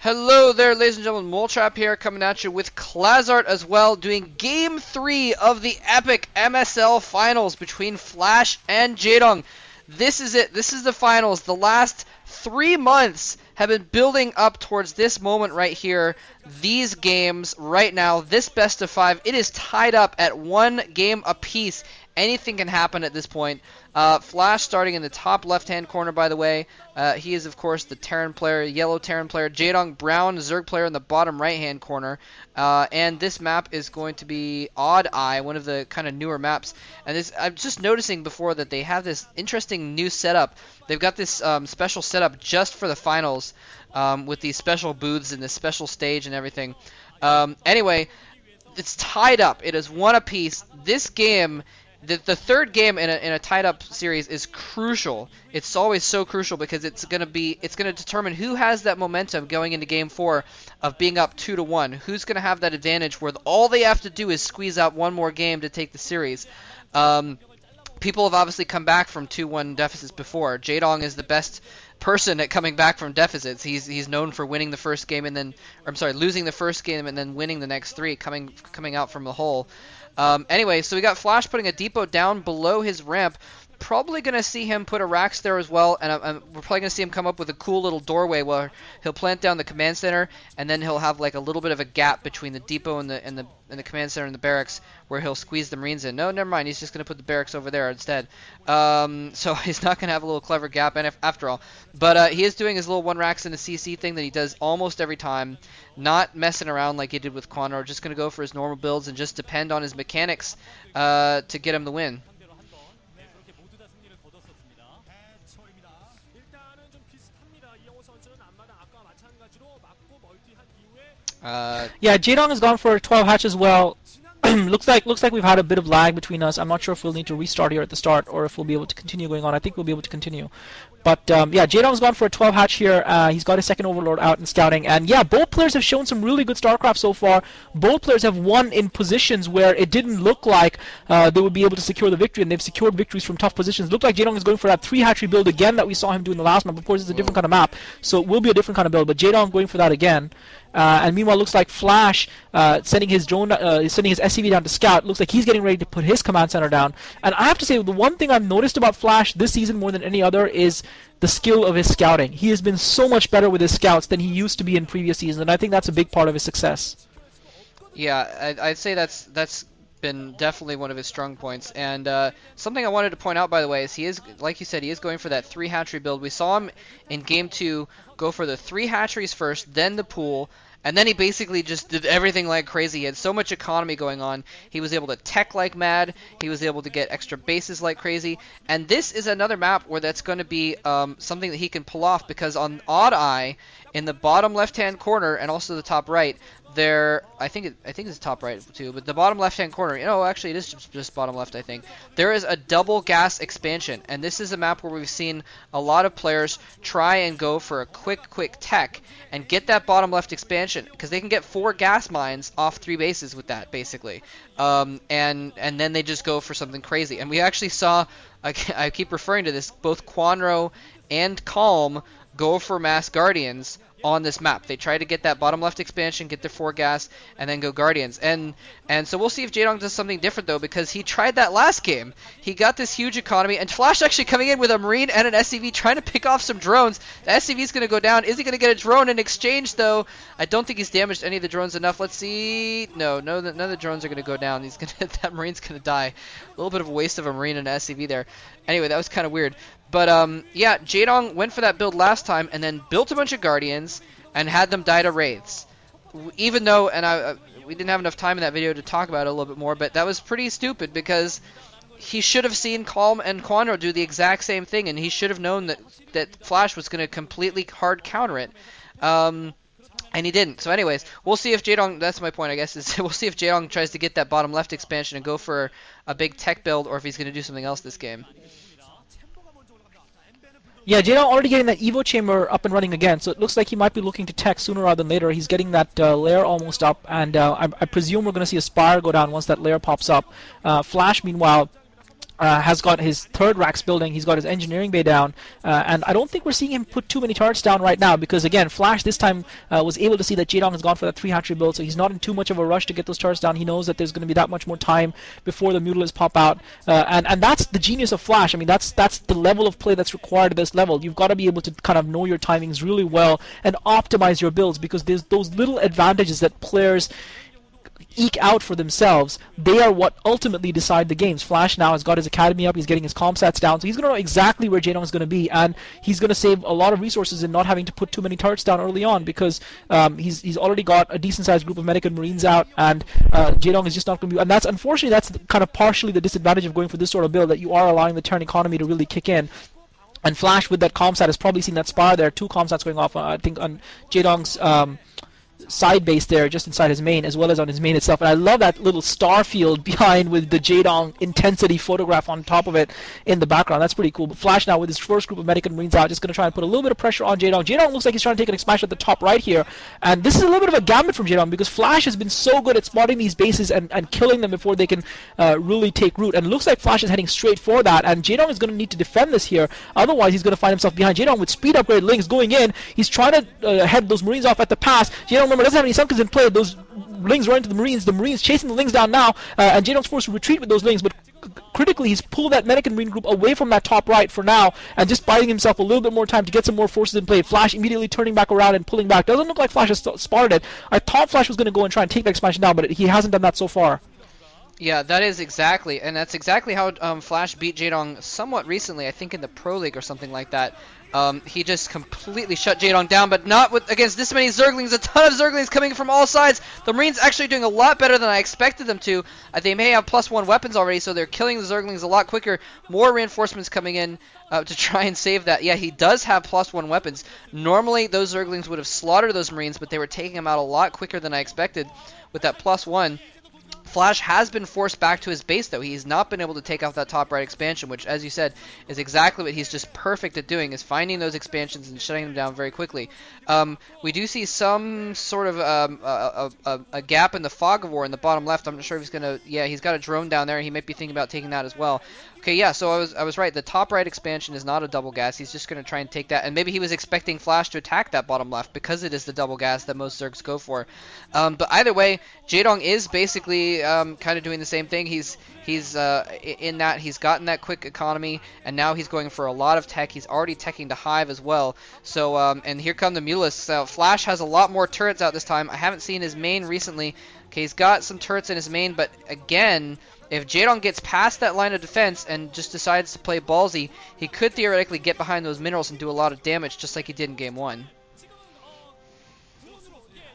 Hello there, ladies and gentlemen. Moletrap here, coming at you with Klazart as well, doing Game 3 of the epic MSL Finals between FlaSh and Jaedong. This is it. This is the finals. The last 3 months have been building up towards this moment right here. These games right now, this best of 5, it is tied up at 1 game apiece. Anything can happen at this point. FlaSh starting in the top left-hand corner, by the way. He is, of course, the Terran player, yellow Terran player. Jaedong, brown Zerg player in the bottom right-hand corner. And this map is going to be Odd Eye, one of the kind of newer maps. And this, I'm just noticing before that they have this interesting new setup. They've got this special setup just for the finals with these special booths and this special stage and everything. Anyway, it's tied up. It is 1 apiece. This game... The third game in a tied up series is crucial. It's always so crucial because it's gonna determine who has that momentum going into game 4 of being up 2-1. Who's gonna have that advantage where all they have to do is squeeze out one more game to take the series. People have obviously come back from 2-1 deficits before. Jaedong is the best person at coming back from deficits. He's known for winning the first game and then, losing the first game and then winning the next 3, coming out from the hole. Anyway, so we got FlaSh putting a depot down below his ramp. Probably going to see him put a racks there as well, and we're probably going to see him come up with a cool little doorway where he'll plant down the command center, and then he'll have like a little bit of a gap between the depot and the command center and the barracks where he'll squeeze the Marines in. No, never mind. He's just going to put the barracks over there instead. So he's not going to have a little clever gap after all. But he is doing his little 1 racks in the CC thing that he does almost every time. Not messing around like he did with Quanro. Just going to go for his normal builds and just depend on his mechanics to get him the win. Yeah, Jaedong has gone for 12 hatch as well. looks like we've had a bit of lag between us. I'm not sure if we'll need to restart here at the start or if we'll be able to continue going on. I think we'll be able to continue. But yeah, Jaedong's gone for a 12 hatch here. He's got his second overlord out in scouting. And yeah, both players have shown some really good StarCraft so far. Both players have won in positions where it didn't look like they would be able to secure the victory, and they've secured victories from tough positions. It looked like Jaedong is going for that 3 hatchery build again that we saw him do in the last map. Of course, it's a different kind of map, so it will be a different kind of build. But Jaedong going for that again. And meanwhile, looks like FlaSh sending his drone, sending his SCV down to scout. Looks like he's getting ready to put his command center down. And I have to say, the one thing I've noticed about FlaSh this season more than any other is the skill of his scouting. He has been so much better with his scouts than he used to be in previous seasons, and I think that's a big part of his success. Yeah, I'd say that's been definitely one of his strong points. And something I wanted to point out, by the way, is he is, like you said, he is going for that 3 hatchery build. We saw him in Game 2 go for the 3 hatcheries first, then the pool, and then he basically just did everything like crazy. He had so much economy going on. He was able to tech like mad. He was able to get extra bases like crazy. And this is another map where that's going to be something that he can pull off, because on Odd Eye, in the bottom left-hand corner and also the top right, there, I think it's top right too, but the bottom left-hand corner, actually it is just bottom left, I think. There is a double gas expansion, and this is a map where we've seen a lot of players try and go for a quick tech and get that bottom left expansion, because they can get 4 gas mines off 3 bases with that, basically. And then they just go for something crazy. And we actually saw, I keep referring to this, both Quanro and Calm go for mass guardians on this map. They try to get that bottom left expansion, get their 4 gas, and then go guardians. And so we'll see if Jaedong does something different, though, because he tried that last game. He got this huge economy, and FlaSh actually coming in with a Marine and an SCV trying to pick off some drones. The SCV is going to go down. Is he going to get a drone in exchange, though? I don't think he's damaged any of the drones enough. Let's see. No, none of the drones are going to go down. That Marine's going to die. A little bit of a waste of a Marine and an SCV there. Anyway, that was kind of weird. But yeah, Jaedong went for that build last time and then built a bunch of guardians and had them die to wraiths. Even though, we didn't have enough time in that video to talk about it a little bit more, but that was pretty stupid, because he should have seen Calm and Quanro do the exact same thing, and he should have known that FlaSh was going to completely hard counter it. And he didn't. So anyways, we'll see if Jaedong, that's my point, I guess, is we'll see if Jaedong tries to get that bottom left expansion and go for a big tech build, or if he's going to do something else this game. Yeah, Jaedong already getting that Evo chamber up and running again, so it looks like he might be looking to tech sooner rather than later. He's getting that layer almost up, and I presume we're going to see a spire go down once that layer pops up. FlaSh, meanwhile, has got his third racks building. He's got his engineering bay down, and I don't think we're seeing him put too many turrets down right now because again, FlaSh this time was able to see that Jaedong has gone for that 3 hatchery build, so he's not in too much of a rush to get those turrets down. He knows that there's going to be that much more time before the Mutalisks pop out, and that's the genius of FlaSh. I mean, that's the level of play that's required at this level. You've got to be able to kind of know your timings really well and optimize your builds because there's those little advantages that players eke out for themselves. They are what ultimately decide the games. FlaSh now has got his academy up, he's getting his comp stats down, so he's going to know exactly where Jaedong is going to be, and he's going to save a lot of resources in not having to put too many turrets down early on because he's already got a decent sized group of medic and marines out, and Jaedong is just not going to be, and that's unfortunately that's kind of partially the disadvantage of going for this sort of build, that you are allowing the Terran economy to really kick in. And FlaSh with that comp stat has probably seen that spire there, 2 comp stats going off, I think on Jaedong's side base there just inside his main as well as on his main itself, and I love that little star field behind with the Jaedong intensity photograph on top of it in the background. That's pretty cool. But FlaSh now with his first group of medic and marines out, just going to try and put a little bit of pressure on Jaedong. Jaedong looks like he's trying to take an expansion at the top right here, and this is a little bit of a gambit from Jaedong because FlaSh has been so good at spotting these bases and killing them before they can really take root, and it looks like FlaSh is heading straight for that, and Jaedong is going to need to defend this here, otherwise he's going to find himself behind. Jaedong with speed upgrade links going in, he's trying to head those marines off at the pass. Jaedong, remember, doesn't have any Sunkers in play. Those lings run into the marines chasing the lings down now, and Jaedong's forced to retreat with those lings, but critically he's pulled that medic and marine group away from that top right for now and just buying himself a little bit more time to get some more forces in play. FlaSh immediately turning back around and pulling back. Doesn't look like FlaSh has spotted it. I thought FlaSh was going to go and try and take that expansion down, but he hasn't done that so far. Yeah, that is exactly, and that's exactly how FlaSh beat Jaedong somewhat recently, I think in the Pro League or something like that. He just completely shut Jaedong down, but not against this many Zerglings. A ton of Zerglings coming from all sides. The Marines actually doing a lot better than I expected them to. They may have +1 weapons already, so they're killing the Zerglings a lot quicker. More reinforcements coming in to try and save that. Yeah, he does have +1 weapons. Normally, those Zerglings would have slaughtered those Marines, but they were taking them out a lot quicker than I expected with that +1. FlaSh has been forced back to his base, though. He's not been able to take out that top right expansion, which, as you said, is exactly what he's just perfect at doing, is finding those expansions and shutting them down very quickly. We do see some sort of a gap in the fog of war in the bottom left. I'm not sure if he's going to... Yeah, he's got a drone down there. He might be thinking about taking that as well. Okay, yeah, so I was right. The top right expansion is not a double gas. He's just going to try and take that. And maybe he was expecting FlaSh to attack that bottom left because it is the double gas that most Zergs go for. But either way, Jaedong is basically kind of doing the same thing. He's in that he's gotten that quick economy, and now he's going for a lot of tech. He's already teching to Hive as well. So and here come the Mutalisks. FlaSh has a lot more turrets out this time. I haven't seen his main recently. Okay, he's got some turrets in his main, but again, if Jaedong gets past that line of defense and just decides to play ballsy, he could theoretically get behind those minerals and do a lot of damage, just like he did in Game 1.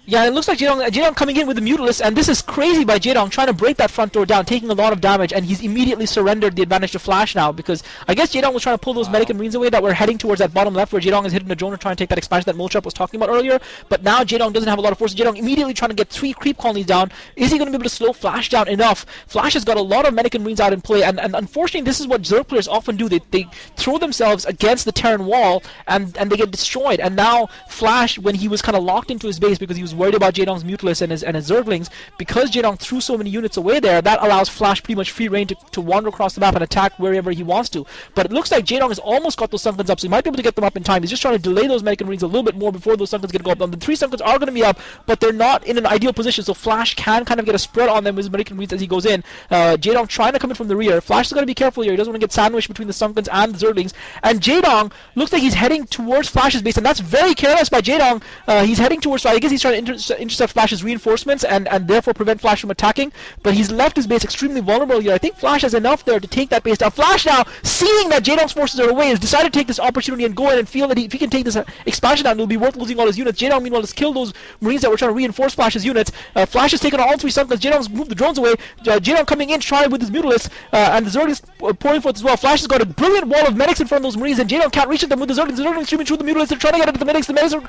Yeah, it looks like Jaedong coming in with the Mutalisks, and this is crazy by Jaedong trying to break that front door down, taking a lot of damage, and he's immediately surrendered the advantage to FlaSh now, because I guess Jaedong was trying to pull those medic and marines away that were heading towards that bottom left where Jaedong is hitting a drone to try and take that expansion that Moletrap was talking about earlier, but now Jaedong doesn't have a lot of force. Jaedong immediately trying to get 3 creep colonies down. Is he going to be able to slow FlaSh down enough? FlaSh has got a lot of medic and marines out in play, and unfortunately this is what Zerg players often do. They throw themselves against the Terran wall, and they get destroyed, and now FlaSh, when he was kind of locked into his base because he was worried about Jaedong's Mutalisks and his Zerglings, because Jaedong threw so many units away there, that allows FlaSh pretty much free reign to wander across the map and attack wherever he wants to. But it looks like Jaedong has almost got those Sunkens up, so he might be able to get them up in time. He's just trying to delay those medic and marines a little bit more before those Sunkens get to go up. The 3 Sunkens are going to be up, but they're not in an ideal position, so FlaSh can kind of get a spread on them with his medic and marines as he goes in. Jaedong trying to come in from the rear. FlaSh is going to be careful here. He doesn't want to get sandwiched between the Sunkens and the Zerglings. And Jaedong looks like he's heading towards FlaSh's base, and that's very careless by Jaedong. He's heading towards, so I guess he's trying to intercept FlaSh's reinforcements and therefore prevent FlaSh from attacking, but he's left his base extremely vulnerable here. I think FlaSh has enough there to take that base down. FlaSh now, seeing that Jaedong's forces are away, has decided to take this opportunity and go in and feel that if he can take this expansion down, it'll be worth losing all his units. Jaedong, meanwhile, has killed those marines that were trying to reinforce FlaSh's units. FlaSh has taken on all 3 Sunkens. Jaedong's moved the drones away. Jaedong coming in, trying with his Mutalisks, and the Zerg is pouring forth as well. FlaSh has got a brilliant wall of medics in front of those marines, and Jaedong can't reach them with the Zerg. The Zerg is streaming through the Mutalisks. They're trying to get into the medics. The medics are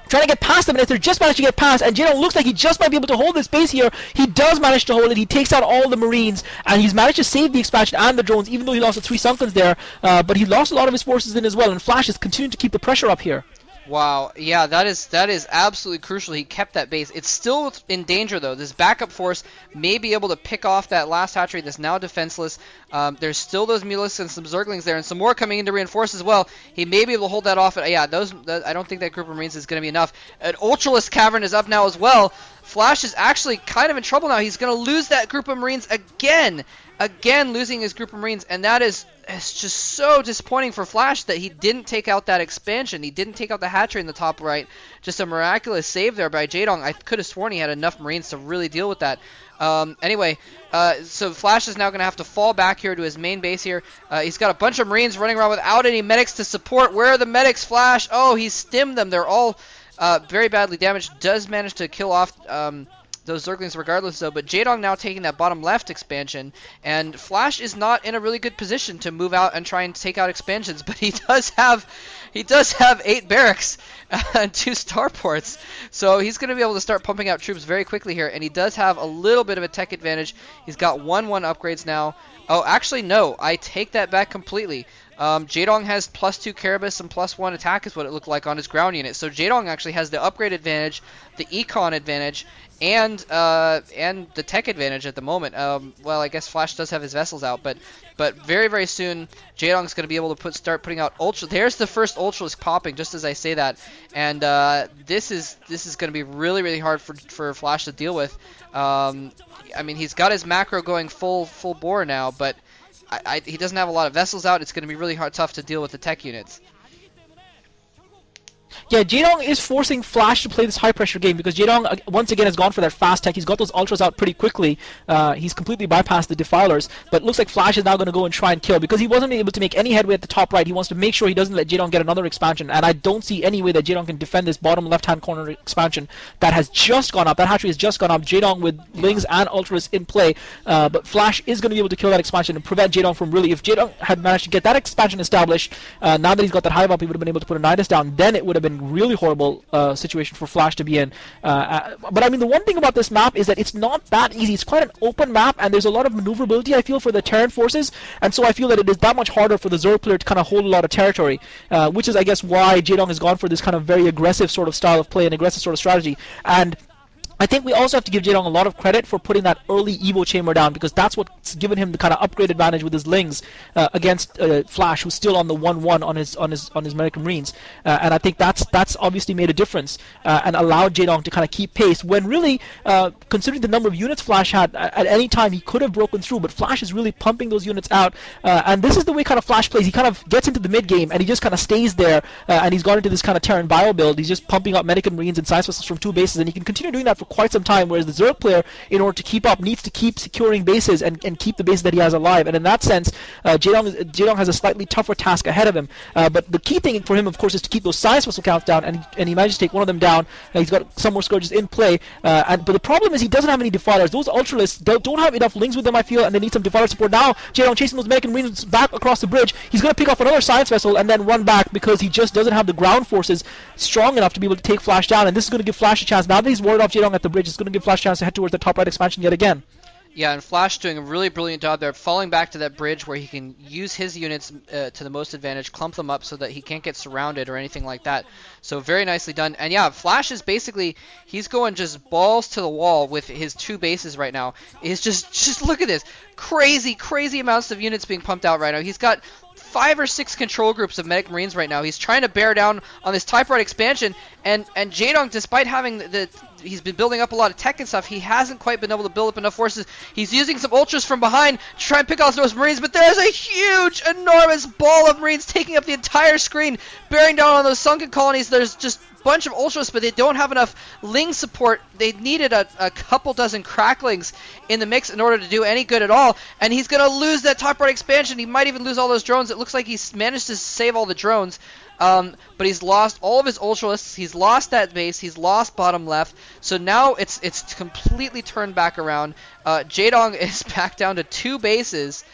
trying to get past them, and if they're just managed to get past, and Jaedong looks like he just might be able to hold this base here. He does manage to hold it. He takes out all the marines, and he's managed to save the expansion and the drones, even though he lost the 3 Sunkens there, but he lost a lot of his forces in as well, and FlaSh is continuing to keep the pressure up here. Wow, yeah, that is absolutely crucial. He kept that base. It's still in danger though. This backup force may be able to pick off that last hatchery that's now defenseless. There's still those Mulisks and some Zerglings there, and some more coming in to reinforce as well. He may be able to hold that off. Yeah, I don't think that group of Marines is going to be enough. An Ultralisk Cavern is up now as well. FlaSh is actually kind of in trouble now. He's going to lose that group of Marines again. Again, losing his group of Marines, and that is just so disappointing for FlaSh that he didn't take out that expansion. He didn't take out the hatchery in the top right. Just a miraculous save there by Jaedong. I could have sworn he had enough Marines to really deal with that. Anyway, so FlaSh is now going to have to fall back here to his main base here. He's got a bunch of Marines running around without any medics to support. Where are the medics, FlaSh? Oh, he stimmed them. They're all very badly damaged. Does manage to kill off those Zerglings regardless though, but Jaedong now taking that bottom left expansion, and FlaSh is not in a really good position to move out and try and take out expansions, but he does have 8 barracks and 2 starports, so he's going to be able to start pumping out troops very quickly here, and he does have a little bit of a tech advantage. He's got 1-1 upgrades now. Oh, actually no, I take that back completely. Jaedong has +2 Carabus and +1 attack is what it looked like on his ground unit. So Jaedong actually has the upgrade advantage, the econ advantage, and the tech advantage at the moment. Well, I guess FlaSh does have his vessels out, but very, very soon Jaedong's going to be able to start putting out Ultra. There's the first Ultralisk popping just as I say that, and this is going to be really, really hard for FlaSh to deal with. I mean, he's got his macro going full bore now, but he doesn't have a lot of vessels out. It's going to be really tough to deal with the tech units. Yeah, Jaedong is forcing FlaSh to play this high-pressure game because Jaedong, once again, has gone for that fast tech. He's got those ultras out pretty quickly. He's completely bypassed the defilers, but it looks like FlaSh is now going to go and try and kill because he wasn't able to make any headway at the top right. He wants to make sure he doesn't let Jaedong get another expansion, and I don't see any way that Jaedong can defend this bottom left-hand corner expansion that has just gone up. That hatchery has just gone up. Jaedong with Lings and ultras in play, but FlaSh is going to be able to kill that expansion and prevent Jaedong from really... If Jaedong had managed to get that expansion established, now that he's got that hive up, he would have been able to put a Nidus down. Then it would have been really horrible situation for FlaSh to be in. But I mean, the one thing about this map is that it's not that easy. It's quite an open map, and there's a lot of maneuverability, I feel, for the Terran forces, and so I feel that it is that much harder for the Zerg player to kind of hold a lot of territory, which is, I guess, why Jaedong has gone for this kind of very aggressive sort of style of play and aggressive sort of strategy. And I think we also have to give Jaedong a lot of credit for putting that early Evo chamber down because that's what's given him the kind of upgrade advantage with his Lings against FlaSh, who's still on the 1-1 on his American Marines, and I think that's obviously made a difference and allowed Jaedong to kind of keep pace when really, considering the number of units FlaSh had, at any time he could have broken through, but FlaSh is really pumping those units out, and this is the way kind of FlaSh plays. He kind of gets into the mid game and he just kind of stays there, and he's gone into this kind of Terran bio build. He's just pumping out Medican Marines and science vessels from 2 bases, and he can continue doing that for quite some time, whereas the Zerg player, in order to keep up, needs to keep securing bases and keep the bases that he has alive. And in that sense, Jaedong has a slightly tougher task ahead of him. But the key thing for him, of course, is to keep those science vessel counts down, and he managed to take one of them down. He's got some more scourges in play. But the problem is he doesn't have any defilers. Those ultralists don't have enough Lings with them, I feel, and they need some defiler support. Now, Jaedong chasing those American Marines back across the bridge. He's going to pick off another science vessel and then run back because he just doesn't have the ground forces strong enough to be able to take FlaSh down, and this is going to give FlaSh a chance. Now that he's warded off Jaedong at the bridge, it's going to give FlaSh a chance to head towards the top right expansion yet again. Yeah, and FlaSh doing a really brilliant job there, falling back to that bridge where he can use his units to the most advantage, clump them up so that he can't get surrounded or anything like that. So very nicely done. And yeah, FlaSh is basically, he's going just balls to the wall with his 2 bases right now. He's just look at this. Crazy amounts of units being pumped out right now. He's got 5 or 6 control groups of Medic Marines right now. He's trying to bear down on this type right expansion, and Jaedong, despite having he's been building up a lot of tech and stuff, he hasn't quite been able to build up enough forces. He's using some ultras from behind to try and pick off those Marines, but there's a huge, enormous ball of Marines taking up the entire screen, bearing down on those sunken colonies. There's just a bunch of ultras, but they don't have enough Ling support. They needed a couple dozen cracklings in the mix in order to do any good at all, and he's going to lose that top right expansion. He might even lose all those drones. It looks like he's managed to save all the drones. But he's lost all of his ultralists, he's lost that base, he's lost bottom left, so now it's completely turned back around. Jaedong is back down to 2 bases.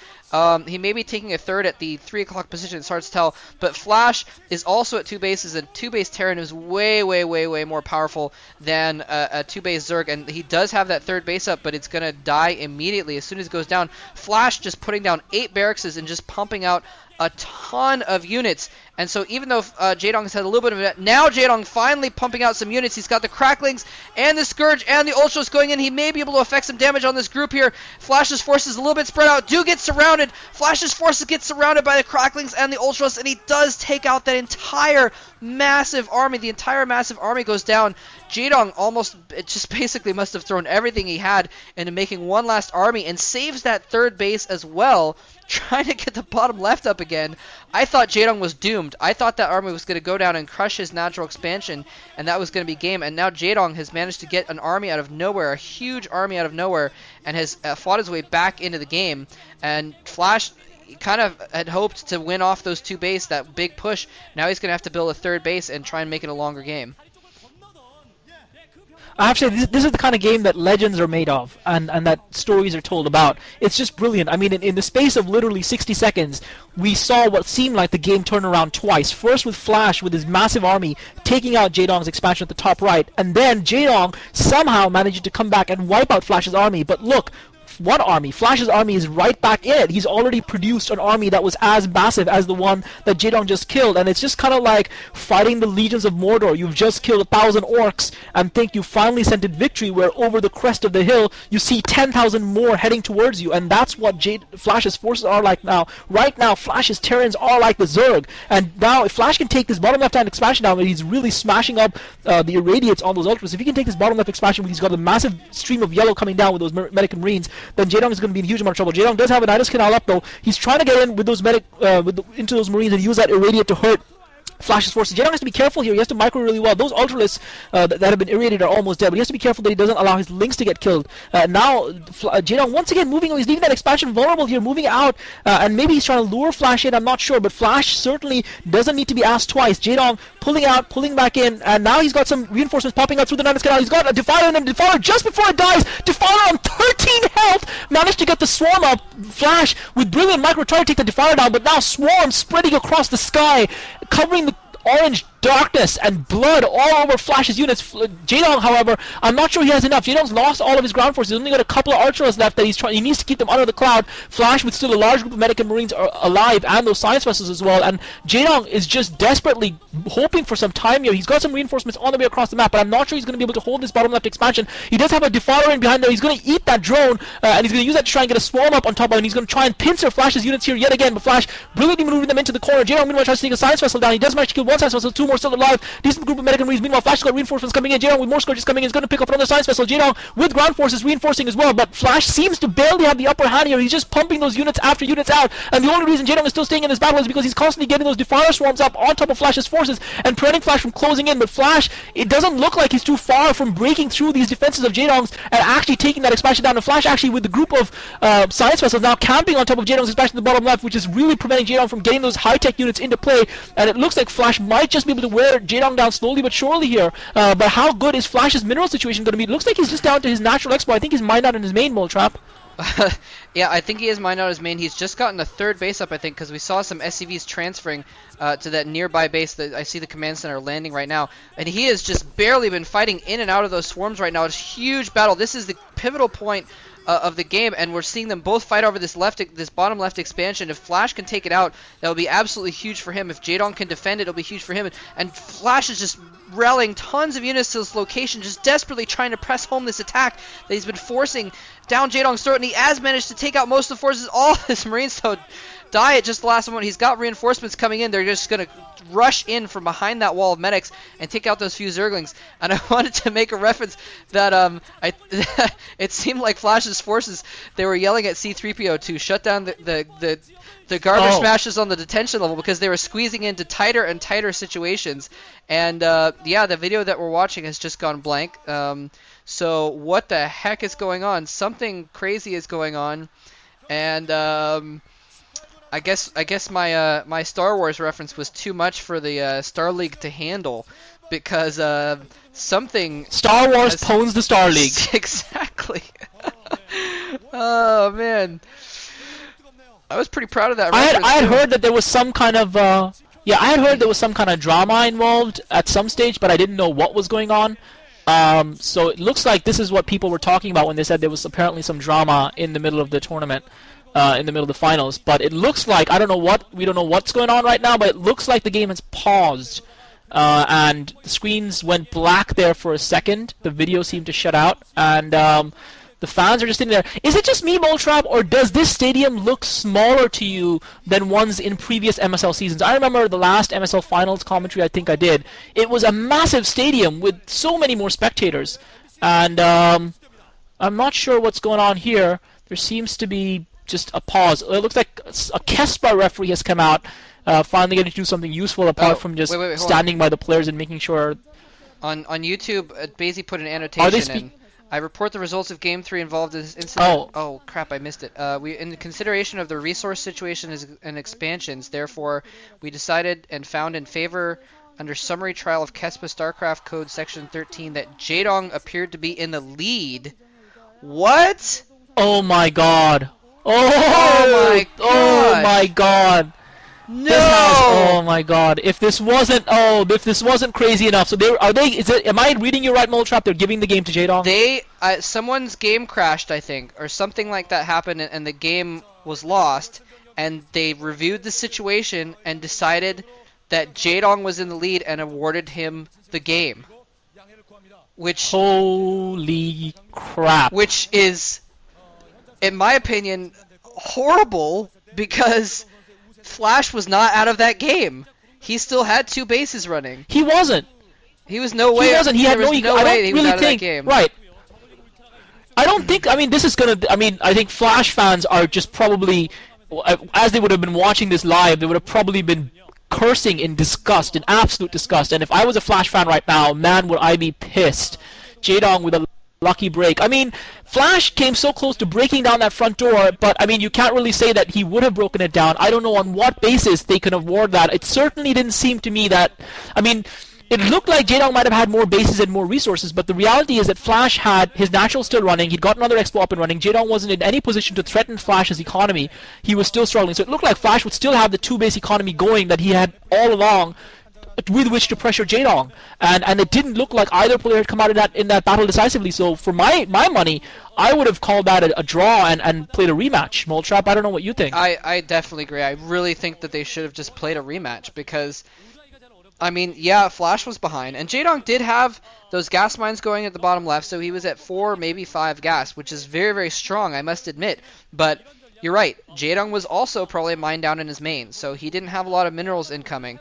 He may be taking a third at the 3 o'clock position, it's hard to tell, but FlaSh is also at 2 bases, and 2 base Terran is way more powerful than a 2 base Zerg, and he does have that 3rd base up, but it's going to die immediately as soon as it goes down. FlaSh just putting down 8 barracks and just pumping out a ton of units. And so even though Jaedong has had a little bit of it, now Jaedong finally pumping out some units. He's got the Cracklings and the Scourge and the Ultras going in. He may be able to affect some damage on this group here. FlaSh's forces a little bit spread out, do get surrounded. FlaSh's forces get surrounded by the Cracklings and the Ultras, and he does take out that entire massive army. The entire massive army goes down. Jaedong almost just basically must have thrown everything he had into making one last army and saves that third base as well, trying to get the bottom left up again. I thought Jaedong was doomed. I thought that army was going to go down and crush his natural expansion, and that was going to be game. And now Jaedong has managed to get an army out of nowhere, a huge army out of nowhere, and has fought his way back into the game. And FlaSh kind of had hoped to win off those two base, that big push. Now he's going to have to build a third base and try and make it a longer game. I have to say, this is the kind of game that legends are made of, and that stories are told about. It's just brilliant. I mean, in the space of literally 60 seconds, we saw what seemed like the game turn around twice. First with FlaSh with his massive army taking out Jaedong's expansion at the top right, and then Jaedong somehow managed to come back and wipe out FlaSh's army. But look, what army? FlaSh's army is right back in it. He's already produced an army that was as massive as the one that Jaedong just killed, and it's just kind of like fighting the legions of Mordor. You've just killed 1,000 orcs and think you finally scented victory, where over the crest of the hill you see 10,000 more heading towards you, and that's what FlaSh's forces are like now. Right now, FlaSh's Terrans are like the Zerg, and now if FlaSh can take this bottom left-hand expansion down, where he's really smashing up the Irradiates on those Ultras, if he can take this bottom left expansion where he's got a massive stream of yellow coming down with those Medic Marines, then Jaedong is going to be in a huge amount of trouble. Jaedong does have an Nidus Canal up though. He's trying to get in with those into those Marines and use that Irradiate to hurt FlaSh's forces. Jaedong has to be careful here. He has to micro really well. Those Ultralists that have been irradiated are almost dead, but he has to be careful that he doesn't allow his links to get killed. Now, Jaedong once again moving. He's leaving that expansion vulnerable here, moving out, and maybe he's trying to lure FlaSh in. I'm not sure, but FlaSh certainly doesn't need to be asked twice. Jaedong pulling out, pulling back in, and now he's got some reinforcements popping out through the Nidus Canal. He's got a Defiler in him. Defiler just before it dies. Defiler on 13 health managed to get the Swarm up. FlaSh with brilliant micro trying to take the Defiler down, but now Swarm spreading across the sky, covering the orange darkness and blood all over FlaSh's units. Jaedong, however, I'm not sure he has enough. Jaedong's lost all of his ground forces. He's only got a couple of archers left that he needs to keep them under the cloud. FlaSh with still a large group of Medic and Marines are alive, and those science vessels as well. And Jaedong is just desperately hoping for some time here. He's got some reinforcements on the way across the map, but I'm not sure he's going to be able to hold this bottom left expansion. He does have a Defiler in behind there. He's going to eat that drone, and he's going to use that to try and get a Swarm up on top of it, and he's going to try and pincer FlaSh's units here yet again, but FlaSh brilliantly maneuvering them into the corner. Jaedong meanwhile tries to take a science vessel down. He does manage to kill one science vessel, two more still alive. Decent group of Medic and Marines. Meanwhile, FlaSh's got reinforcements coming in. Jaedong with more Scourges coming in is going to pick up another science vessel. Jaedong with ground forces reinforcing as well, but FlaSh seems to barely have the upper hand here. He's just pumping those units after units out, and the only reason Jaedong is still staying in this battle is because he's constantly getting those Defiler swarms up on top of FlaSh's forces and preventing FlaSh from closing in. But FlaSh, it doesn't look like he's too far from breaking through these defenses of Jaedong's and actually taking that expansion down. And FlaSh actually with the group of science vessels now camping on top of Jaedong's expansion in the bottom left, which is really preventing Jaedong from getting those high-tech units into play. And it looks like FlaSh might just be able to wear Jaedong down slowly but surely here. But how good is FlaSh's mineral situation going to be? It looks like he's just down to his natural expo. I think he's mined out in his main, Moletrap. Yeah, I think he is mined out his main. He's just gotten a third base up, I think, because we saw some SCVs transferring to that nearby base that I see the command center landing right now. And he has just barely been fighting in and out of those swarms right now. It's a huge battle. This is the pivotal point of the game, and we're seeing them both fight over this bottom left expansion. If FlaSh can take it out, that will be absolutely huge for him. If Jaedong can defend it, it'll be huge for him. And FlaSh is just rallying tons of units to this location, just desperately trying to press home this attack that he's been forcing down Jaedong's throat, and he has managed to take out most of the forces. All his Marines, though, die at just the last moment. He's got reinforcements coming in. They're just going to rush in from behind that wall of medics and take out those few Zerglings. And I wanted to make a reference that it seemed like FlaSh's forces, they were yelling at C-3PO to shut down the garbage smashes on the detention level because they were squeezing into tighter and tighter situations. And yeah, the video that we're watching has just gone blank. So what the heck is going on? Something crazy is going on, and I guess my Star Wars reference was too much for the Star League to handle, because something Star Wars pwns the Star League. Exactly. Oh man, I was pretty proud of that reference. I had heard that there was some kind of I had heard there was some kind of drama involved at some stage, but I didn't know what was going on. So it looks like this is what people were talking about when they said there was apparently some drama in the middle of the tournament. in the middle of the finals. But it looks like we don't know what's going on right now, but it looks like the game has paused. And the screens went black there for a second. The video seemed to shut out, and the fans are just sitting there. Is it just me, Moletrap, or does this stadium look smaller to you than ones in previous MSL seasons? I remember the last MSL Finals commentary I think I did. It was a massive stadium with so many more spectators, and I'm not sure what's going on here. There seems to be just a pause. It looks like a Kespa referee has come out. Finally getting to do something useful apart from just standing by the players and making sure. On YouTube, Basie put an annotation in. I report the results of Game 3 involved in this incident. Oh crap, I missed it. In consideration of the resource situation and expansions, therefore, we decided and found in favor under summary trial of Kespa StarCraft Code Section 13 that Jaedong appeared to be in the lead. What? Oh my god. Oh my god. Oh my god. No! Oh my god! If this wasn't crazy enough, so am I reading you right, Moletrap? They're giving the game to Jaedong. Someone's game crashed, I think, or something like that happened, and the game was lost. And they reviewed the situation and decided that Jaedong was in the lead and awarded him the game. Which holy crap! Which is, in my opinion, horrible because FlaSh was not out of that game. He still had 2 bases running. He wasn't. He was no way. He wasn't. He had no way he was out of that game. Right. I don't think. I mean, this is gonna. I mean, I think FlaSh fans are just probably, as they would have been watching this live, they would have probably been cursing in disgust, in absolute disgust. And if I was a FlaSh fan right now, man, would I be pissed. Jaedong with a lucky break. I mean, FlaSh came so close to breaking down that front door, but I mean, you can't really say that he would have broken it down. I don't know on what basis they can award that. It certainly didn't seem to me that, I mean, it looked like Jaedong might have had more bases and more resources, but the reality is that FlaSh had his natural still running. He'd got another Expo up and running. Jaedong wasn't in any position to threaten FlaSh's economy. He was still struggling. So it looked like FlaSh would still have the 2-base economy going that he had all along, with which to pressure Jaedong, and it didn't look like either player had come out in that battle decisively. So for my money, I would have called that a draw and played a rematch. Moletrap, I don't know what you think. I definitely agree. I really think that they should have just played a rematch because, I mean, yeah, FlaSh was behind, and Jaedong did have those gas mines going at the bottom left, so he was at 4, maybe 5 gas, which is very, very strong, I must admit. But you're right, Jaedong was also probably mined down in his main, so he didn't have a lot of minerals incoming.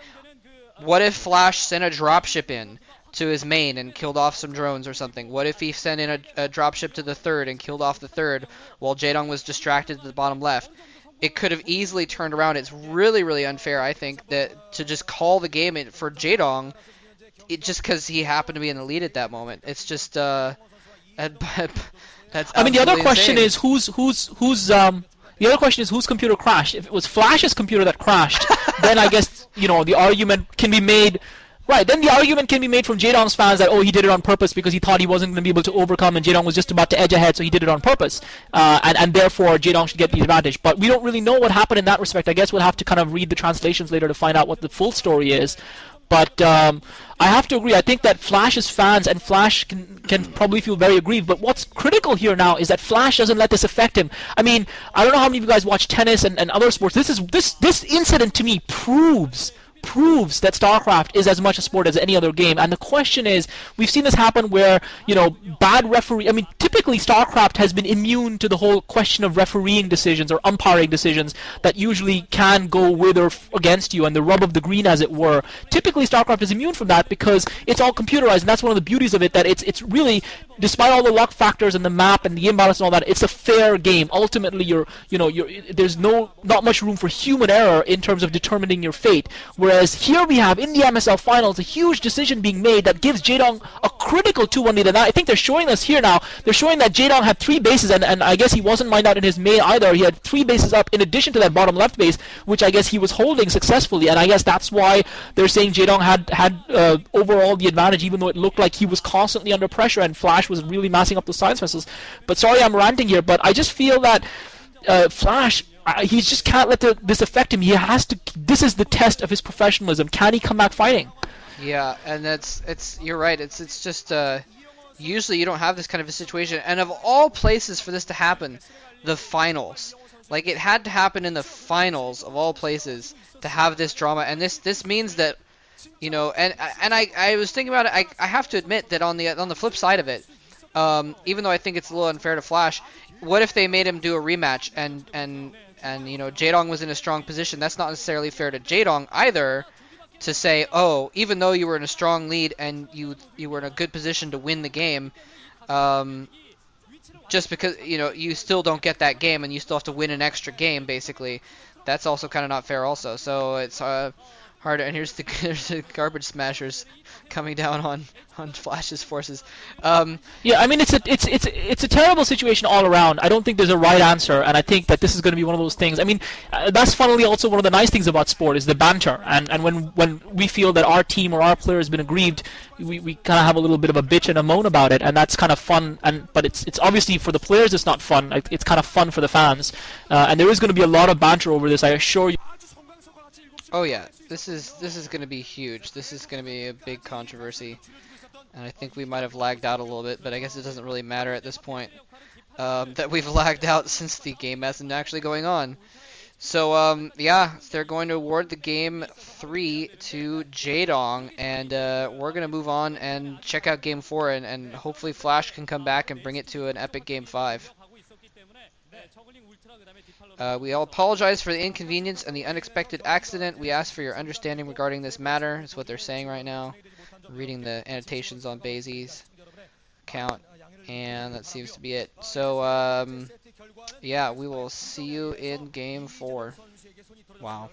What if FlaSh sent a dropship in to his main and killed off some drones or something? What if he sent in a dropship to the third and killed off the third while Jaedong was distracted to the bottom left? It could have easily turned around. It's really, really unfair, I think, that to just call the game for Jaedong just because he happened to be in the lead at that moment. It's just that's. I mean, the other question is whose the other question is whose computer crashed. If it was FlaSh's computer that crashed, then I guess, you know, the argument can be made. Right, then the argument can be made from Jaedong's fans that, oh, he did it on purpose because he thought he wasn't going to be able to overcome and Jaedong was just about to edge ahead, so he did it on purpose. And therefore, Jaedong should get the advantage. But we don't really know what happened in that respect. I guess we'll have to kind of read the translations later to find out what the full story is. But I have to agree. I think that FlaSh's fans and FlaSh can probably feel very aggrieved. But what's critical here now is that FlaSh doesn't let this affect him. I mean, I don't know how many of you guys watch tennis and other sports. This incident to me proves that StarCraft is as much a sport as any other game. And the question is, we've seen this happen where, you know, bad referee. I mean, typically StarCraft has been immune to the whole question of refereeing decisions or umpiring decisions that usually can go with or against you, and the rub of the green, as it were. Typically, StarCraft is immune from that because it's all computerized, and that's one of the beauties of it. That it's really, despite all the luck factors and the map and the imbalance and all that, it's a fair game. Ultimately, there's not much room for human error in terms of determining your fate. Whereas here we have, in the MSL Finals, a huge decision being made that gives Jaedong a critical 2-1 lead. And I think they're showing us here now, they're showing that Jaedong had 3 bases, and I guess he wasn't mined out in his main either. He had 3 bases up in addition to that bottom left base, which I guess he was holding successfully. And I guess that's why they're saying Jaedong had overall the advantage, even though it looked like he was constantly under pressure and FlaSh was really massing up the science vessels. But sorry, I'm ranting here, but I just feel that FlaSh, he just can't let this affect him. He has to. This is the test of his professionalism. Can he come back fighting? Yeah, and you're right. It's just usually you don't have this kind of a situation, and of all places for this to happen, the finals. Like, it had to happen in the finals of all places to have this drama, and this means that, you know, and I was thinking about it. I have to admit that on the flip side of it, even though I think it's a little unfair to FlaSh, what if they made him do a rematch and you know, Jaedong was in a strong position? That's not necessarily fair to Jaedong either, to say, oh, even though you were in a strong lead and you were in a good position to win the game, um, just because, you know, you still don't get that game and you still have to win an extra game, basically. That's also kind of not fair also. So it's hard. And here's the garbage smashers coming down on FlaSh's forces. Yeah, I mean it's a terrible situation all around. I don't think there's a right answer, and I think that this is going to be one of those things. I mean, that's funnily also one of the nice things about sport is the banter. And when we feel that our team or our player has been aggrieved, we kind of have a little bit of a bitch and a moan about it, and that's kind of fun. But it's obviously for the players it's not fun. It's kind of fun for the fans, and there is going to be a lot of banter over this. I assure you. Oh yeah, this is going to be huge. This is going to be a big controversy. And I think we might have lagged out a little bit, but I guess it doesn't really matter at this point that we've lagged out since the game hasn't actually going on. So, yeah, they're going to award the game 3 to Jaedong, and we're going to move on and check out game 4, and hopefully FlaSh can come back and bring it to an epic game 5. We all apologize for the inconvenience and the unexpected accident. We ask for your understanding regarding this matter, is what they're saying right now. I'm reading the annotations on Bazy's account, and that seems to be it. So, yeah, we will see you in game 4. Wow.